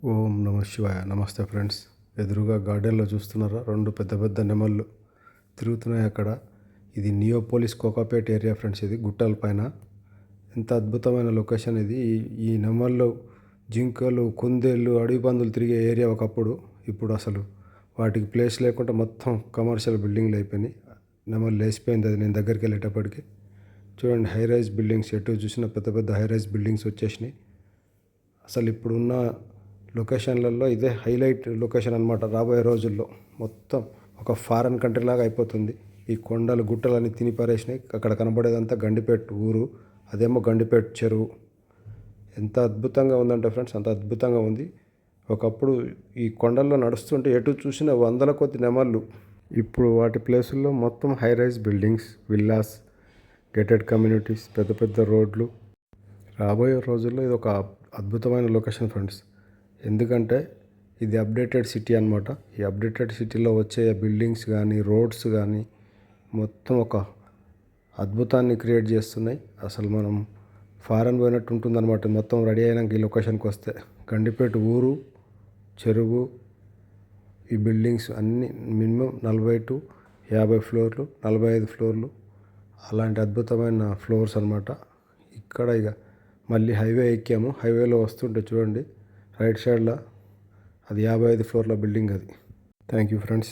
ఓం నమ శివాయ. నమస్తే ఫ్రెండ్స్. ఎదురుగా గార్డెన్లో చూస్తున్నారా, రెండు పెద్ద పెద్ద నెమళ్ళు తిరుగుతున్నాయి అక్కడ. ఇది నియోపోలిస్ కోకాపేట్ ఏరియా ఫ్రెండ్స్. ఇది గుట్టల పైన ఎంత అద్భుతమైన లొకేషన్ ఇది. ఈ నెమళ్ళు, జింకలు, కుందేళ్ళు, అడవి పందులు తిరిగే ఏరియా ఒకప్పుడు. ఇప్పుడు అసలు వాటికి ప్లేస్ లేకుండా మొత్తం కమర్షియల్ బిల్డింగ్లు అయిపోయినాయి. నెమళ్ళు లేచిపోయింది అది నేను దగ్గరికి వెళ్ళేటప్పటికి. చూడండి, హై రైజ్ బిల్డింగ్స్, ఎటు చూసినా పెద్ద పెద్ద హై రైజ్ బిల్డింగ్స్ వచ్చేసినాయి. అసలు ఇప్పుడున్న లొకేషన్లలో ఇదే హైలైట్ లొకేషన్ అనమాట. రాబోయే రోజుల్లో మొత్తం ఒక ఫారెన్ కంట్రీ లాగా అయిపోతుంది. ఈ కొండలు గుట్టలన్నీ తిని పారేసినాయి. అక్కడ కనబడేదంతా గండిపేట ఊరు, అదేమో గండిపేట చెరువు. ఎంత అద్భుతంగా ఉందంటే ఫ్రెండ్స్, అంత అద్భుతంగా ఉంది. ఒకప్పుడు ఈ కొండల్లో నడుస్తుంటే ఎటు చూసిన వందల కొద్ది నెమళ్ళు. ఇప్పుడు వాటి ప్లేసుల్లో మొత్తం high rise buildings, villas, gated communities, పెద్ద పెద్ద రోడ్లు. రాబోయే రోజుల్లో ఇది ఒక అద్భుతమైన లొకేషన్ ఫ్రెండ్స్. ఎందుకంటే ఇది అప్డేటెడ్ సిటీ అనమాట. ఈ అప్డేటెడ్ సిటీలో వచ్చే బిల్డింగ్స్ కానీ, రోడ్స్ కానీ మొత్తం ఒక అద్భుతాన్ని క్రియేట్ చేస్తున్నాయి. అసలు మనం ఫారెన్ పోయినట్టు ఉంటుందన్నమాట మొత్తం రెడీ అయినాక ఈ లొకేషన్కి వస్తే. గండిపేట ఊరు, చెరువు, ఈ బిల్డింగ్స్ అన్నీ మినిమం 40 to 50 ఫ్లోర్లు, 45 ఫ్లోర్లు, అలాంటి అద్భుతమైన ఫ్లోర్స్ అనమాట. ఇక్కడ ఇక మళ్ళీ హైవే ఎక్కాము. హైవేలో వస్తుంటే చూడండి, రైట్ సైడ్లో అది 55 ఫ్లోర్ల బిల్డింగ్ అది. Thank you friends.